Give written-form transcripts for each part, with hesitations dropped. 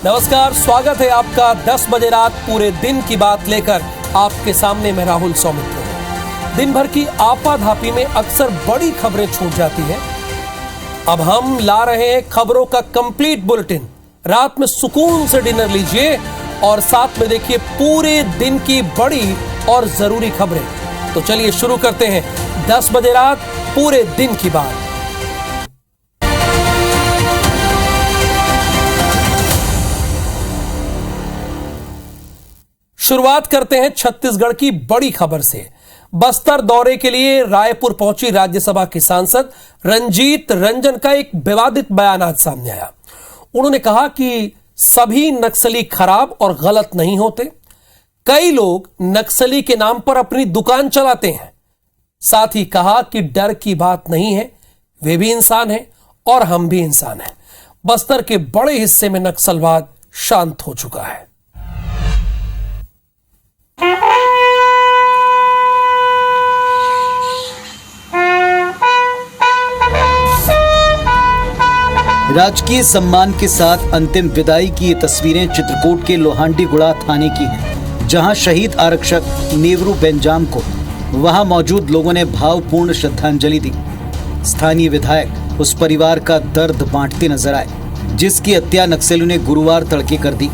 नमस्कार, स्वागत है आपका 10 बजे रात पूरे दिन की बात लेकर आपके सामने मैं राहुल सौमित्र। दिन भर की आपाधापी में अक्सर बड़ी खबरें छूट जाती हैं। अब हम ला रहे हैं खबरों का कंप्लीट बुलेटिन। रात में सुकून से डिनर लीजिए और साथ में देखिए पूरे दिन की बड़ी और जरूरी खबरें। तो चलिए शुरू करते हैं 10 बजे रात पूरे दिन की बात। शुरुआत करते हैं छत्तीसगढ़ की बड़ी खबर से। बस्तर दौरे के लिए रायपुर पहुंची राज्यसभा की सांसद रंजीत रंजन का एक विवादित बयान आज सामने आया। उन्होंने कहा कि सभी नक्सली खराब और गलत नहीं होते। कई लोग नक्सली के नाम पर अपनी दुकान चलाते हैं। साथ ही कहा कि डर की बात नहीं है, वे भी इंसान हैं और हम भी इंसान हैं। बस्तर के बड़े हिस्से में नक्सलवाद शांत हो चुका है। राजकीय सम्मान के साथ अंतिम विदाई की ये तस्वीरें चित्रकूट के लोहांडीगुड़ा थाने की हैं, जहां शहीद आरक्षक नेवरू बेंजाम को वहां मौजूद लोगों ने भावपूर्ण श्रद्धांजलि दी। स्थानीय विधायक उस परिवार का दर्द बांटते नजर आए, जिसकी हत्या नक्सलियों ने गुरुवार तड़के कर दी।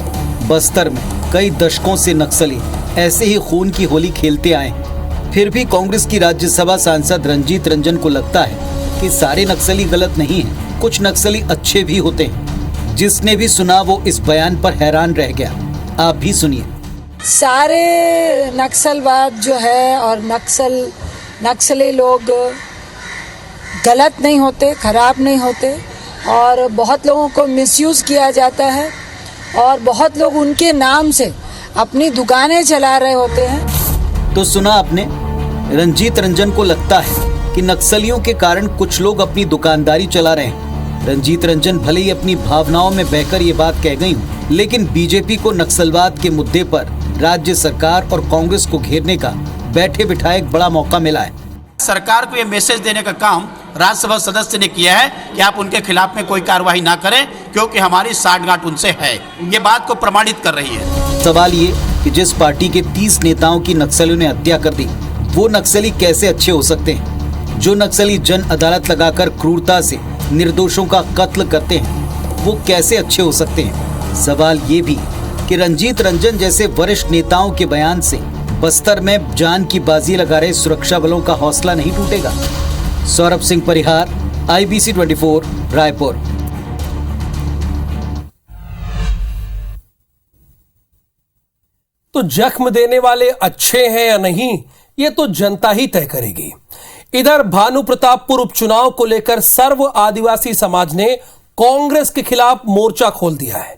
बस्तर में कई दशकों से नक्सली ऐसे ही खून की होली खेलते आए हैं। फिर भी कांग्रेस की राज्यसभा सांसद रंजीत रंजन को लगता है कि सारे नक्सली गलत नहीं हैं, कुछ नक्सली अच्छे भी होते हैं। जिसने भी सुना वो इस बयान पर हैरान रह गया। आप भी सुनिए। सारे नक्सलवाद जो है और नक्सली लोग गलत नहीं होते, खराब नहीं होते और बहुत लोगों को मिसयूज़ किया जाता है और बहुत लोग उनके नाम से अपनी दुकानें चला रहे होते हैं। तो सुना आपने, रंजीत रंजन को लगता है कि नक्सलियों के कारण कुछ लोग अपनी दुकानदारी चला रहे हैं। रंजीत रंजन भले ही अपनी भावनाओं में बहकर ये बात कह गई हूँ, लेकिन बीजेपी को नक्सलवाद के मुद्दे पर राज्य सरकार और कांग्रेस को घेरने का बैठे बिठाए एक बड़ा मौका मिला है। सरकार को ये मैसेज देने का काम राज्यसभा सदस्य ने किया है कि आप उनके खिलाफ में कोई कार्रवाई ना करें, क्योंकि हमारी साठगांठ उनसे है। ये बात को प्रमाणित कर रही है। सवाल ये कि जिस पार्टी के 30 नेताओं की नक्सलियों ने हत्या कर दी, वो नक्सली कैसे अच्छे हो सकते हैं? जो नक्सली जन अदालत लगाकर क्रूरता से निर्दोषों का कत्ल करते हैं, वो कैसे अच्छे हो सकते हैं? सवाल ये भी कि रंजीत रंजन जैसे वरिष्ठ नेताओं के बयान से बस्तर में जान की बाजी लगा रहे सुरक्षा बलों का हौसला नहीं टूटेगा। सौरभ सिंह परिहार, IBC 24, रायपुर। तो जख्म देने वाले अच्छे हैं या नहीं, ये तो जनता ही तय करेगी। इधर भानु प्रतापपुर उपचुनाव को लेकर सर्व आदिवासी समाज ने कांग्रेस के खिलाफ मोर्चा खोल दिया है।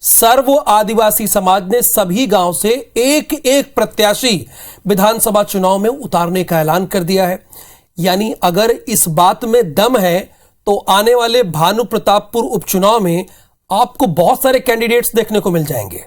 सर्व आदिवासी समाज ने सभी गांव से एक एक प्रत्याशी विधानसभा चुनाव में उतारने का ऐलान कर दिया है। यानी अगर इस बात में दम है तो आने वाले भानु प्रतापपुर उपचुनाव में आपको बहुत सारे कैंडिडेट्स देखने को मिल जाएंगे।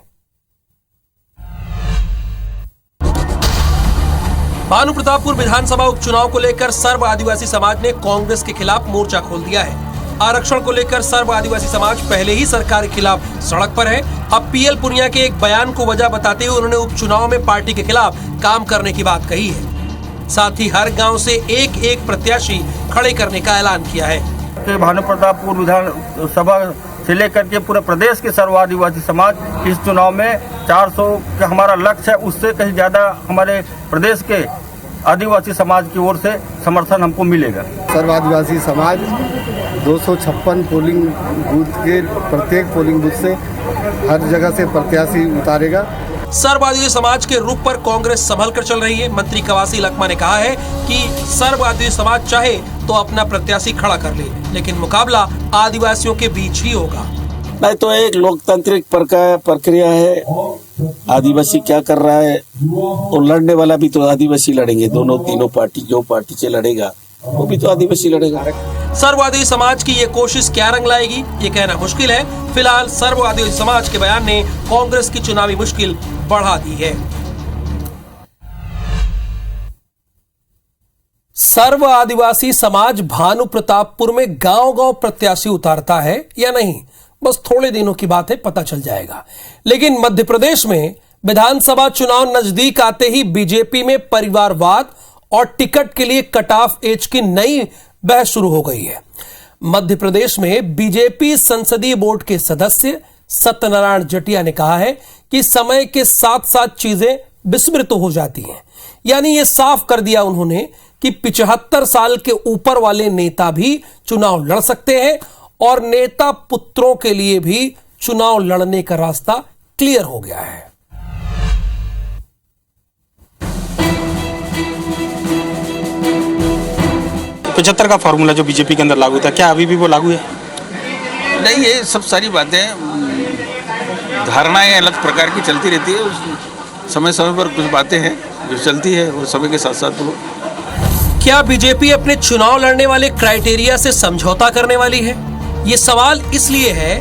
भानु प्रतापपुर विधानसभा उपचुनाव को लेकर सर्व आदिवासी समाज ने कांग्रेस के खिलाफ मोर्चा खोल दिया है। आरक्षण को लेकर सर्व आदिवासी समाज पहले ही सरकार के खिलाफ सड़क पर है। अब PL पुनिया के एक बयान को वजह बताते हुए उन्होंने उपचुनाव में पार्टी के खिलाफ काम करने की बात कही है। साथ ही हर गांव से एक एक प्रत्याशी खड़े करने का ऐलान किया है। भानु प्रतापपुर विधानसभा से लेकर के पूरे प्रदेश के सर्व आदिवासी समाज इस चुनाव में 400 का हमारा लक्ष्य है, उससे कहीं ज्यादा हमारे प्रदेश के आदिवासी समाज की ओर से समर्थन हमको मिलेगा। सर्व आदिवासी समाज 256 पोलिंग बूथ के प्रत्येक पोलिंग बूथ से हर जगह से प्रत्याशी उतारेगा। सर्व आदिवासी समाज के रुख पर कांग्रेस संभल कर चल रही है। मंत्री कवासी लखमा ने कहा है कि सर्व आदिवासी समाज चाहे तो अपना प्रत्याशी खड़ा कर ले, लेकिन मुकाबला आदिवासियों के बीच ही होगा। नहीं तो एक लोकतांत्रिक प्रक्रिया है। आदिवासी क्या कर रहा है, और लड़ने वाला भी तो आदिवासी लड़ेंगे। दोनों तीनों पार्टी, जो पार्टी से लड़ेगा वो भी तो आदिवासी लड़ेगा। सर्ववादी समाज की ये कोशिश क्या रंग लाएगी, ये कहना मुश्किल है। फिलहाल सर्ववादी समाज के बयान ने कांग्रेस की चुनावी मुश्किल बढ़ा दी है। सर्व आदिवासी समाज भानु प्रतापपुर में गांव-गांव प्रत्याशी उतारता है या नहीं, बस थोड़े दिनों की बात है, पता चल जाएगा। लेकिन मध्य प्रदेश में विधानसभा चुनाव नजदीक आते ही बीजेपी में परिवारवाद और टिकट के लिए कट ऑफ एज की नई बहस शुरू हो गई है। मध्य प्रदेश में बीजेपी संसदीय बोर्ड के सदस्य सत्यनारायण जटिया ने कहा है कि समय के साथ साथ चीजें विस्मृत हो जाती हैं। यानी यह साफ कर दिया उन्होंने कि 75 साल के ऊपर वाले नेता भी चुनाव लड़ सकते हैं और नेता पुत्रों के लिए भी चुनाव लड़ने का रास्ता क्लियर हो गया है। पचहत्तर का फॉर्मूला जो बीजेपी के अंदर लागू था, क्या अभी भी वो लागू है? नहीं, ये सब सारी बातें धारणाएं अलग प्रकार की चलती रहती है। समय समय पर कुछ बातें हैं जो चलती है और समय के साथ साथ वो। क्या बीजेपी अपने चुनाव लड़ने वाले क्राइटेरिया से समझौता करने वाली है? ये सवाल इसलिए है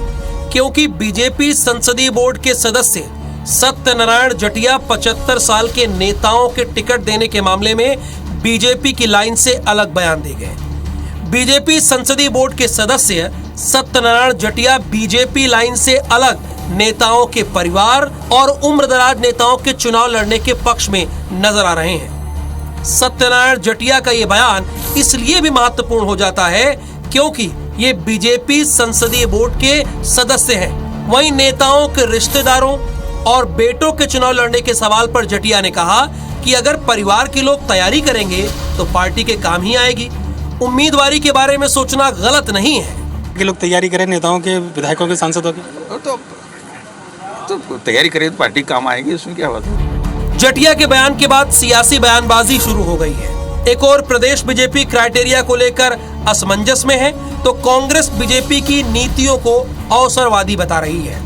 क्योंकि बीजेपी संसदीय बोर्ड के सदस्य सत्यनारायण जटिया 75 साल के नेताओं के टिकट देने के मामले में बीजेपी की लाइन से अलग बयान दे गए। बीजेपी संसदीय बोर्ड के सदस्य सत्यनारायण जटिया बीजेपी लाइन से अलग नेताओं के परिवार और उम्रदराज नेताओं के चुनाव लड़ने के पक्ष में नजर आ रहे हैं। सत्यनारायण जटिया का यह बयान इसलिए भी महत्वपूर्ण हो जाता है क्योंकि ये बीजेपी संसदीय बोर्ड के सदस्य हैं। वहीं नेताओं के रिश्तेदारों और बेटों के चुनाव लड़ने के सवाल पर जटिया ने कहा कि अगर परिवार के लोग तैयारी करेंगे तो पार्टी के काम ही आएगी। उम्मीदवारी के बारे में सोचना गलत नहीं है कि लोग तैयारी करें, नेताओं के, विधायकों के, सांसदों के। तो तैयारी करें तो पार्टी काम आएगी, उसमें क्या बात है। जटिया के बयान के बाद सियासी बयानबाजी शुरू हो गई है। एक और प्रदेश बीजेपी क्राइटेरिया को लेकर असमंजस में है तो कांग्रेस बीजेपी की नीतियों को अवसरवादी बता रही है।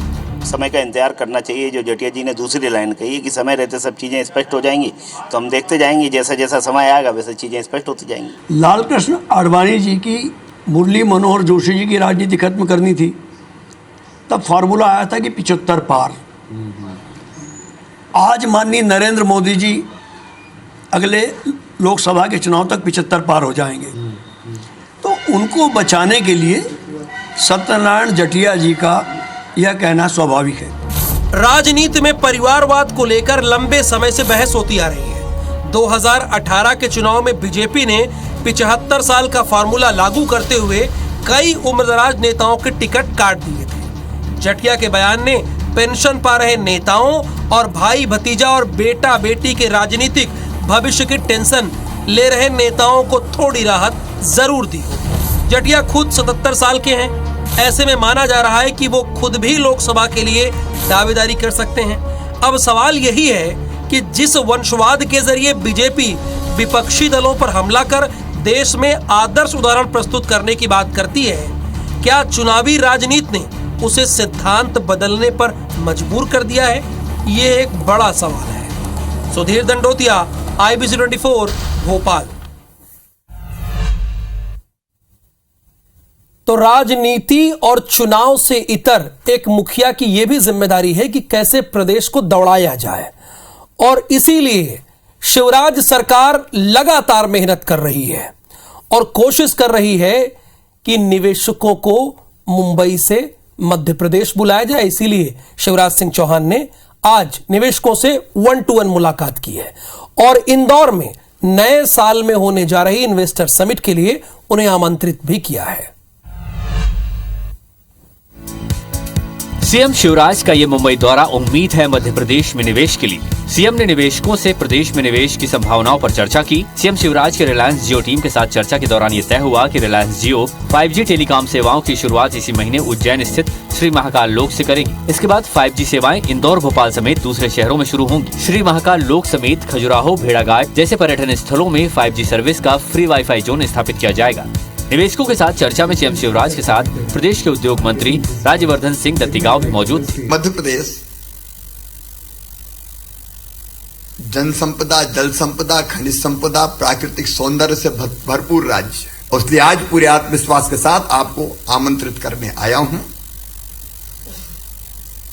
समय का इंतजार करना चाहिए। जो जटिया जी ने दूसरी लाइन कही है कि समय रहते सब चीज़ें स्पष्ट हो जाएंगी, तो हम देखते जाएंगे, जैसा जैसा समय आएगा वैसे चीज़ें स्पष्ट होती जाएंगी। लाल कृष्ण आडवाणी जी की, मुरली मनोहर जोशी जी की राजनीति खत्म करनी थी, तब फार्मूला आया था कि 75 पार। आज माननीय नरेंद्र मोदी जी अगले लोकसभा के चुनाव तक 75 पार हो जाएंगे, तो उनको बचाने के लिए सत्यनारायण जटिया जी का यह कहना स्वाभाविक है। राजनीति में परिवारवाद को लेकर लंबे समय से बहस होती आ रही है। 2018 के चुनाव में बीजेपी ने 75 साल का फार्मूला लागू करते हुए कई उम्रदराज नेताओं के टिकट काट दिए थे। जटिया के बयान ने पेंशन पा रहे नेताओं और भाई भतीजा और बेटा बेटी के राजनीतिक भविष्य की टेंशन ले रहे नेताओं को थोड़ी राहत जरूर दी। जटिया खुद 77 साल के हैं। ऐसे में माना जा रहा है कि वो खुद भी लोकसभा के लिए दावेदारी कर सकते हैं। अब सवाल यही है कि जिस वंशवाद के जरिए बीजेपी विपक्षी दलों पर हमला कर देश में आदर्श उदाहरण प्रस्तुत करने की बात करती है, क्या चुनावी राजनीति ने उसे सिद्धांत बदलने पर मजबूर कर दिया है? ये एक बड़ा सवाल है। सुधीर दंडोतिया, IBC 24, भोपाल। तो राजनीति और चुनाव से इतर एक मुखिया की यह भी जिम्मेदारी है कि कैसे प्रदेश को दौड़ाया जाए, और इसीलिए शिवराज सरकार लगातार मेहनत कर रही है और कोशिश कर रही है कि निवेशकों को मुंबई से मध्य प्रदेश बुलाया जाए। इसीलिए शिवराज सिंह चौहान ने आज निवेशकों से 1-to-1 मुलाकात की है और इंदौर में नए साल में होने जा रही इन्वेस्टर समिट के लिए उन्हें आमंत्रित भी किया है। सीएम शिवराज का ये मुंबई दौरा उम्मीद है मध्य प्रदेश में निवेश के लिए। सीएम ने निवेशकों से प्रदेश में निवेश की संभावनाओं पर चर्चा की। सीएम शिवराज के रिलायंस जियो टीम के साथ चर्चा के दौरान ये तय हुआ कि रिलायंस जियो 5G टेलीकॉम सेवाओं की शुरुआत इसी महीने उज्जैन स्थित श्री महाकाल लोक से करेगी। इसके बाद 5G सेवाएं इंदौर, भोपाल समेत दूसरे शहरों में शुरू होंगी। श्री महाकाल लोक समेत खजुराहो, भेड़ाघाट जैसे पर्यटन स्थलों में 5G सर्विस का फ्री वाईफाई जोन स्थापित किया जाएगा। निवेशकों के साथ चर्चा में सीएम शिवराज के साथ प्रदेश के उद्योग मंत्री राज्यवर्धन सिंह दत्तीगांव भी मौजूद थे। मध्य प्रदेश जन संपदा, जल संपदा, खनिज संपदा, प्राकृतिक सौंदर्य से भरपूर राज्य है। इसलिए आज पूरे आत्मविश्वास के साथ आपको आमंत्रित करने आया हूं।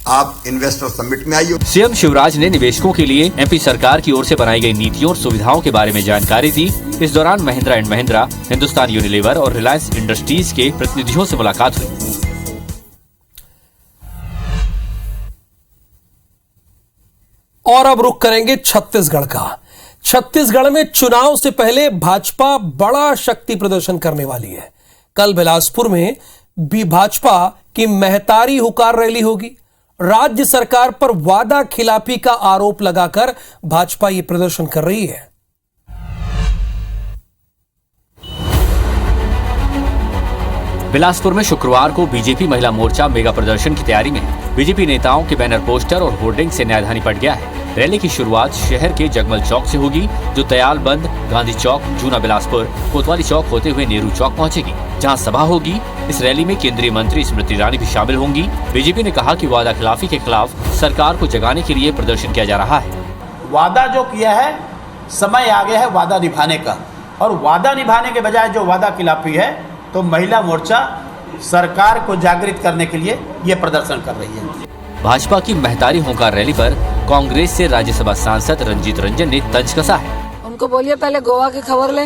आप इन्वेस्टर समिट में आइए। सीएम शिवराज ने निवेशकों के लिए एमपी सरकार की ओर से बनाई गई नीतियों और सुविधाओं के बारे में जानकारी दी। इस दौरान महिंद्रा एंड महिंद्रा, हिंदुस्तान यूनिलीवर और रिलायंस इंडस्ट्रीज के प्रतिनिधियों से मुलाकात हुई। और अब रुख करेंगे छत्तीसगढ़ का। छत्तीसगढ़ में चुनाव से पहले भाजपा बड़ा शक्ति प्रदर्शन करने वाली है। कल बिलासपुर में भी भाजपा की महतारी हुकार रैली होगी। राज्य सरकार पर वादा खिलाफी का आरोप लगाकर भाजपा ये प्रदर्शन कर रही है। बिलासपुर में शुक्रवार को बीजेपी महिला मोर्चा मेगा प्रदर्शन की तैयारी में बीजेपी नेताओं के बैनर, पोस्टर और होर्डिंग से न्यायधानी पट गया है। रैली की शुरुआत शहर के जगमल चौक से होगी, जो दयालबंद, गांधी चौक, जूना बिलासपुर, कोतवाली चौक होते हुए नेहरू चौक पहुंचेगी, जहां सभा होगी। इस रैली में केंद्रीय मंत्री स्मृति ईरानी भी शामिल होंगी। बीजेपी ने कहा कि वादा खिलाफी के खिलाफ सरकार को जगाने के लिए प्रदर्शन किया जा रहा है। वादा जो किया है, समय आ गया है वादा निभाने का, और वादा निभाने के बजाय जो वादा खिलाफी है, तो महिला मोर्चा सरकार को जागृत करने के लिए ये प्रदर्शन कर रही है। भाजपा की महतारी होकार रैली पर कांग्रेस से राज्यसभा सांसद रंजीत रंजन ने तंज कसा है। उनको बोलिए पहले गोवा की खबर ले,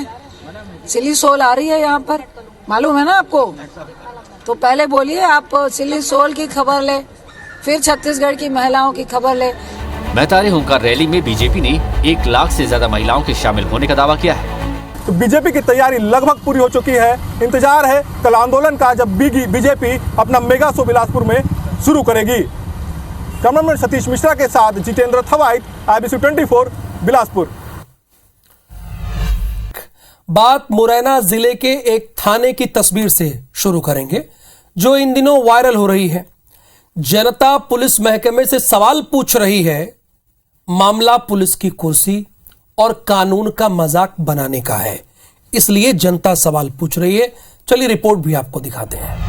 चिली सोल आ रही है यहाँ पर, मालूम है ना आपको? तो पहले बोलिए आप चिली सोल की खबर ले, फिर छत्तीसगढ़ की महिलाओं की खबर ले। महतारी होकार रैली में बीजेपी ने 1 लाख से ज्यादा महिलाओं के शामिल होने का दावा किया है। तो बीजेपी की तैयारी लगभग पूरी हो चुकी है। इंतजार है कल आंदोलन का, जब बीजेपी अपना मेगा शो बिलासपुर में शुरू करेगी। कैमरामैन सतीश मिश्रा के साथ जितेंद्र थवाइट, IBC 24 बिलासपुर। बात मुरैना जिले के एक थाने की तस्वीर से शुरू करेंगे, जो इन दिनों वायरल हो रही है। जनता पुलिस महकमे से सवाल पूछ रही है। मामला पुलिस की कुर्सी और कानून का मजाक बनाने का है, इसलिए जनता सवाल पूछ रही है। चलिए रिपोर्ट भी आपको दिखाते हैं।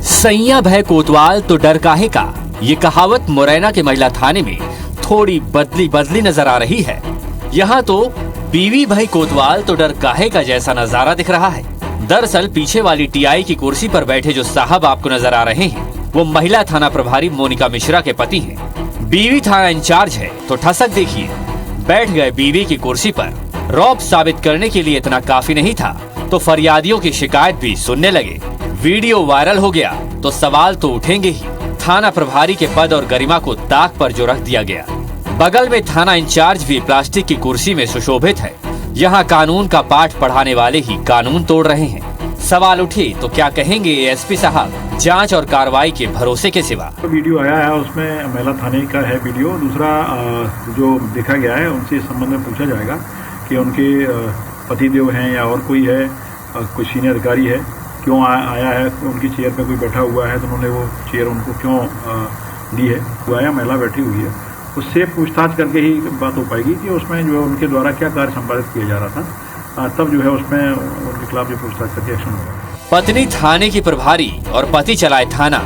सैया भय कोतवाल तो डर काहे का, ये कहावत मुरैना के महिला थाने में थोड़ी बदली नजर आ रही है। यहाँ तो बीवी भय कोतवाल तो डर काहे का जैसा नजारा दिख रहा है। दरअसल पीछे वाली TI की कुर्सी पर बैठे जो साहब आपको नजर आ रहे हैं, वो महिला थाना प्रभारी मोनिका मिश्रा के पति हैं। बीवी थाना इंचार्ज है तो ठसक देखिए, बैठ गए बीवी की कुर्सी पर। रौब साबित करने के लिए इतना काफी नहीं था तो फरियादियों की शिकायत भी सुनने लगे। वीडियो वायरल हो गया तो सवाल तो उठेंगे ही। थाना प्रभारी के पद और गरिमा को ताक पर जो रख दिया गया। बगल में थाना इंचार्ज भी प्लास्टिक की कुर्सी में सुशोभित है। यहाँ कानून का पाठ पढ़ाने वाले ही कानून तोड़ रहे हैं। सवाल उठे तो क्या कहेंगे ASP साहब, जांच और कार्रवाई के भरोसे के सिवा। वीडियो आया है, उसमें महिला थाने का है वीडियो। दूसरा जो देखा गया है, उनसे इस संबंध में पूछा जाएगा कि उनके पतिदेव हैं या और कोई है, कोई सीनियर अधिकारी है, क्यों आया है, उनकी चेयर पे कोई बैठा हुआ है तो उन्होंने वो चेयर उनको क्यों दी है, वो आया महिला बैठी हुई है, उससे पूछताछ करके ही बात हो पाएगी कि उसमें जो है उनके द्वारा क्या कार्य संपादित किया जा रहा था। तब जो है उसमें उनके खिलाफ जो पूछताछ करके एक्शन होगा। पत्नी थाने की प्रभारी और पति चलाए थाना,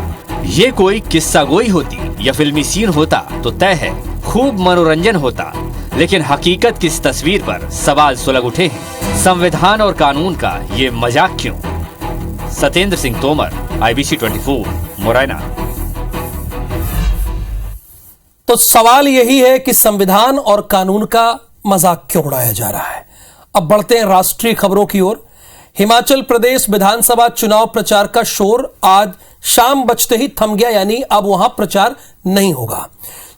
ये कोई किस्सा गोई होती या फिल्मी सीन होता तो तय है खूब मनोरंजन होता। लेकिन हकीकत की इस तस्वीर पर सवाल सुलग उठे हैं। संविधान और कानून का ये मजाक क्यों? सत्येंद्र सिंह तोमर, IBC 24 मुरैना। तो सवाल यही है कि संविधान और कानून का मजाक क्यों उड़ाया जा रहा है। अब बढ़ते हैं राष्ट्रीय खबरों की ओर। हिमाचल प्रदेश विधानसभा चुनाव प्रचार का शोर आज शाम बजते ही थम गया, यानी अब वहां प्रचार नहीं होगा।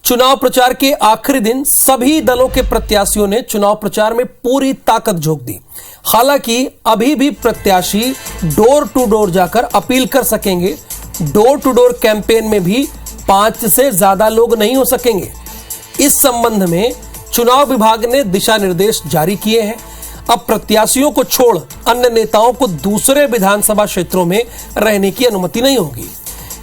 चुनाव प्रचार के आखिरी दिन सभी दलों के प्रत्याशियों ने चुनाव प्रचार में पूरी ताकत झोंक दी। हालांकि अभी भी प्रत्याशी डोर टू डोर जाकर अपील कर सकेंगे। डोर टू डोर कैंपेन में भी 5 से ज्यादा लोग नहीं हो सकेंगे। इस संबंध में चुनाव विभाग ने दिशा निर्देश जारी किए हैं। अब प्रत्याशियों को छोड़ अन्य नेताओं को दूसरे विधानसभा क्षेत्रों में रहने की अनुमति नहीं होगी।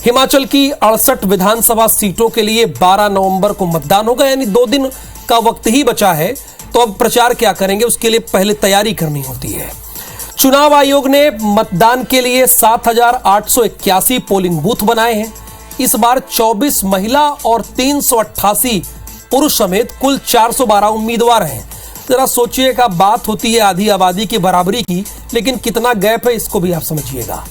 हिमाचल की 68 विधानसभा सीटों के लिए 12 नवंबर को मतदान होगा, यानी 2 दिन का वक्त ही बचा है। तो अब प्रचार क्या करेंगे, उसके लिए पहले तैयारी करनी होती है। चुनाव आयोग ने मतदान के लिए 7,881 पोलिंग बूथ बनाए हैं। इस बार 24 महिला और 388 पुरुष समेत कुल 412 उम्मीदवार हैं। जरा सोचिएगा, बात होती है आधी आबादी की बराबरी की, लेकिन कितना गैप है इसको भी आप समझिएगा।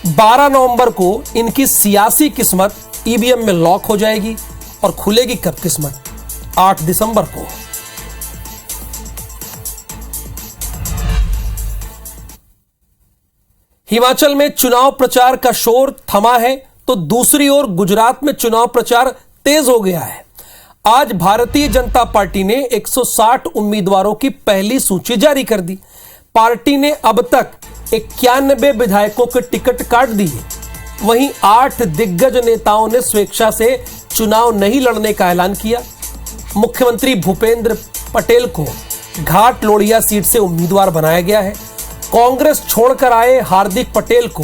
12 नवंबर को इनकी सियासी किस्मत EVM में लॉक हो जाएगी और खुलेगी कब किस्मत? 8 दिसंबर को। हिमाचल में चुनाव प्रचार का शोर थमा है। तो दूसरी ओर गुजरात में चुनाव प्रचार तेज हो गया है। आज भारतीय जनता पार्टी ने 160 उम्मीदवारों की पहली सूची जारी कर दी। पार्टी ने अब तक 91 विधायकों के टिकट काट दिए। वहीं 8 दिग्गज नेताओं ने स्वेच्छा से चुनाव नहीं लड़ने का ऐलान किया। मुख्यमंत्री भूपेंद्र पटेल को घाट लोढ़िया सीट से उम्मीदवार बनाया गया है। कांग्रेस छोड़कर आए हार्दिक पटेल को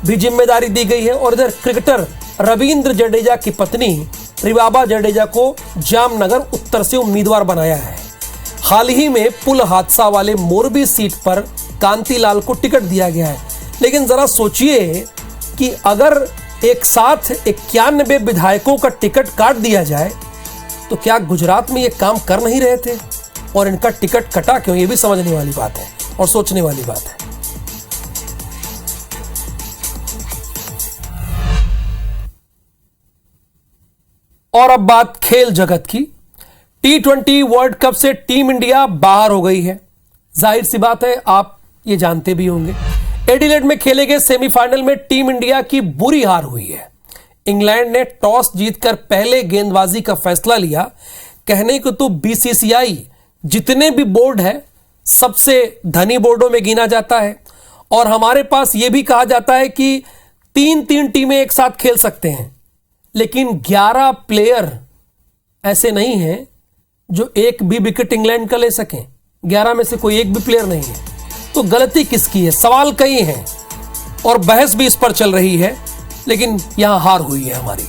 भी जिम्मेदारी दी गई है और इधर क्रिकेटर रविंद्र जडेजा की पत्नी रिवाबा जडेजा को जामनगर उत्तर से उम्मीदवार बनाया है। हाल ही में पुल हादसा वाले मोरबी सीट पर कांतिलाल को टिकट दिया गया है। लेकिन जरा सोचिए कि अगर एक साथ 91 विधायकों का टिकट काट दिया जाए तो क्या गुजरात में ये काम कर नहीं रहे थे, और इनका टिकट कटा क्यों, ये भी समझने वाली बात है और सोचने वाली बात है। और अब बात खेल जगत की। T20 वर्ल्ड कप से टीम इंडिया बाहर हो गई है। जाहिर सी बात है, आप ये जानते भी होंगे। एडिलेड में खेले गए सेमीफाइनल में टीम इंडिया की बुरी हार हुई है। इंग्लैंड ने टॉस जीतकर पहले गेंदबाजी का फैसला लिया। कहने को तो बीसीसीआई जितने भी बोर्ड है सबसे धनी बोर्डों में गिना जाता है, और हमारे पास यह भी कहा जाता है कि 3-3 टीमें एक साथ खेल सकते हैं, लेकिन 11 प्लेयर ऐसे नहीं हैं जो एक भी विकेट इंग्लैंड का ले सकें। 11 में से कोई एक भी प्लेयर नहीं है। तो गलती किसकी है? सवाल कई हैं और बहस भी इस पर चल रही है, लेकिन यहां हार हुई है हमारी।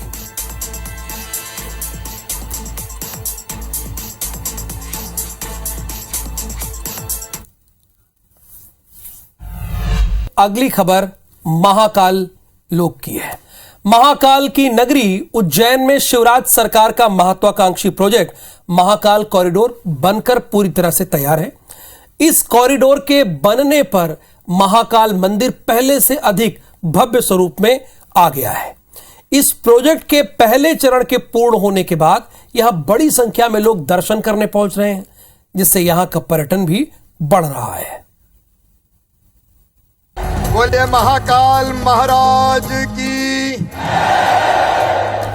अगली खबर महाकाल लोक की है। महाकाल की नगरी उज्जैन में शिवराज सरकार का महत्वाकांक्षी प्रोजेक्ट महाकाल कॉरिडोर बनकर पूरी तरह से तैयार है। इस कॉरिडोर के बनने पर महाकाल मंदिर पहले से अधिक भव्य स्वरूप में आ गया है। इस प्रोजेक्ट के पहले चरण के पूर्ण होने के बाद यहां बड़ी संख्या में लोग दर्शन करने पहुंच रहे हैं, जिससे यहां का पर्यटन भी बढ़ रहा है। बोले महाकाल महाराज की।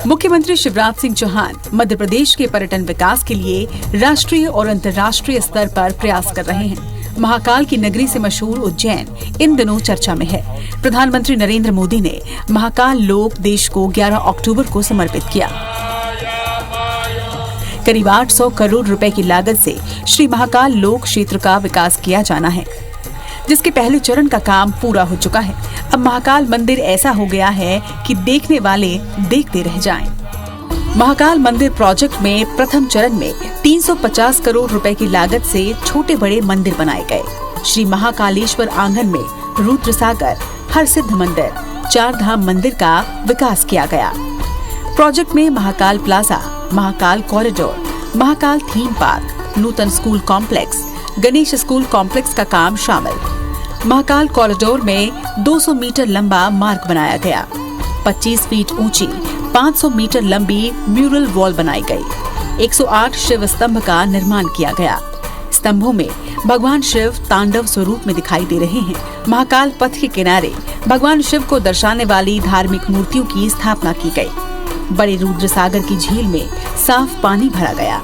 मुख्यमंत्री शिवराज सिंह चौहान मध्य प्रदेश के पर्यटन विकास के लिए राष्ट्रीय और अंतर्राष्ट्रीय स्तर पर प्रयास कर रहे हैं। महाकाल की नगरी से मशहूर उज्जैन इन दिनों चर्चा में है। प्रधानमंत्री नरेंद्र मोदी ने महाकाल लोक देश को 11 अक्टूबर को समर्पित किया। करीब 800 करोड़ रुपए की लागत से श्री महाकाल लोक क्षेत्र का विकास किया जाना है, जिसके पहले चरण का काम पूरा हो चुका है। अब महाकाल मंदिर ऐसा हो गया है कि देखने वाले देखते रह जाएं। महाकाल मंदिर प्रोजेक्ट में प्रथम चरण में 350 करोड़ रुपए की लागत से छोटे बड़े मंदिर बनाए गए। श्री महाकालेश्वर आंगन में रुद्र सागर, हरसिद्ध मंदिर, 4 धाम मंदिर का विकास किया गया। प्रोजेक्ट में Mahakal plaza, Mahakal corridor, Mahakal theme park, Nutan school complex, Ganesh school complex का काम शामिल। महाकाल कॉरिडोर में 200 मीटर लंबा मार्ग बनाया गया। 25 फीट ऊंची 500 मीटर लंबी म्यूरल वॉल बनाई गई। 108 शिव स्तंभ का निर्माण किया गया। स्तंभों में भगवान शिव तांडव स्वरूप में दिखाई दे रहे हैं। महाकाल पथ के किनारे भगवान शिव को दर्शाने वाली धार्मिक मूर्तियों की स्थापना की गई। बड़े रुद्र सागर की झील में साफ पानी भरा गया।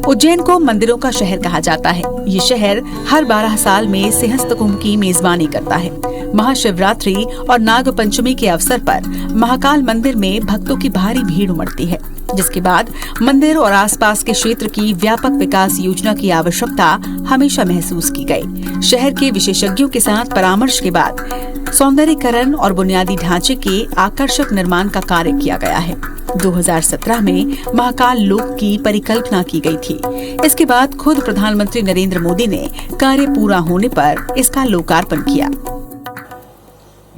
उज्जैन को मंदिरों का शहर कहा जाता है। ये शहर हर 12 साल में सिंहस्थ कुंभ की मेजबानी करता है। महाशिवरात्रि और नाग पंचमी के अवसर पर महाकाल मंदिर में भक्तों की भारी भीड़ उमड़ती है, जिसके बाद मंदिर और आसपास के क्षेत्र की व्यापक विकास योजना की आवश्यकता हमेशा महसूस की गई। शहर के विशेषज्ञों के साथ परामर्श के बाद सौंदर्यीकरण और बुनियादी ढांचे के आकर्षक निर्माण का कार्य किया गया है। 2017 में महाकाल लोक की परिकल्पना की गई थी। इसके बाद खुद प्रधानमंत्री नरेंद्र मोदी ने कार्य पूरा होने पर इसका लोकार्पण किया।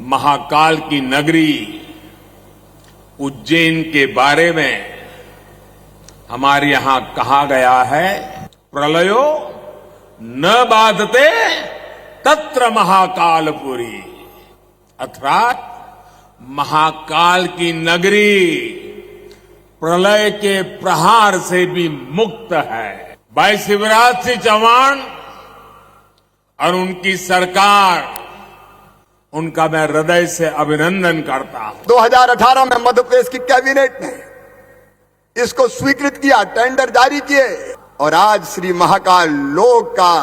महाकाल की नगरी उज्जैन के बारे में हमारे यहाँ कहा गया है, प्रलयो न बाधते तत्र महाकालपुरी, अर्थात महाकाल की नगरी प्रलय के प्रहार से भी मुक्त है। भाई शिवराज सिंह चौहान और उनकी सरकार उनका मैं हृदय से अभिनंदन करता हूं। 2018 में मध्य प्रदेश की कैबिनेट ने इसको स्वीकृत किया, टेंडर जारी किए और आज श्री महाकाल लोक का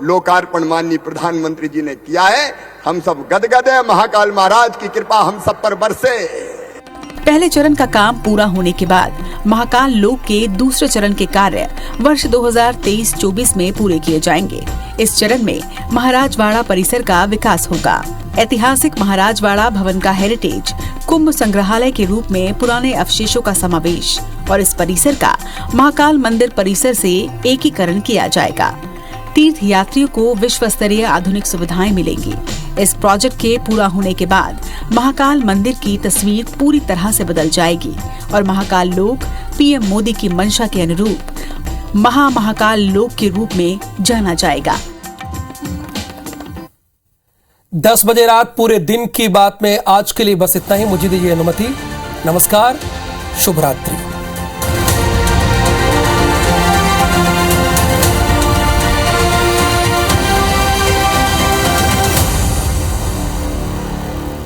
लोकार्पण माननीय प्रधानमंत्री जी ने किया है। हम सब गदगद हैं, महाकाल महाराज की कृपा हम सब पर बरसे। पहले चरण का काम पूरा होने के बाद महाकाल लोक के दूसरे चरण के कार्य वर्ष 2023-24 में पूरे किए जाएंगे। इस चरण में महाराजवाड़ा परिसर का विकास होगा। ऐतिहासिक महाराजवाड़ा भवन का हेरिटेज कुंभ संग्रहालय के रूप में पुराने अवशेषों का समावेश और इस परिसर का महाकाल मंदिर परिसर से एकीकरण किया जाएगा। तीर्थ यात्रियों को विश्व स्तरीय आधुनिक सुविधाएं मिलेंगी। इस प्रोजेक्ट के पूरा होने के बाद महाकाल मंदिर की तस्वीर पूरी तरह से बदल जाएगी और महाकाल लोक पीएम मोदी की मंशा के अनुरूप महाकाल लोक के रूप में जाना जाएगा। 10 बजे रात पूरे दिन की बात में आज के लिए बस इतना ही। मुझे दीजिए अनुमति। नमस्कार, शुभ रात्रि।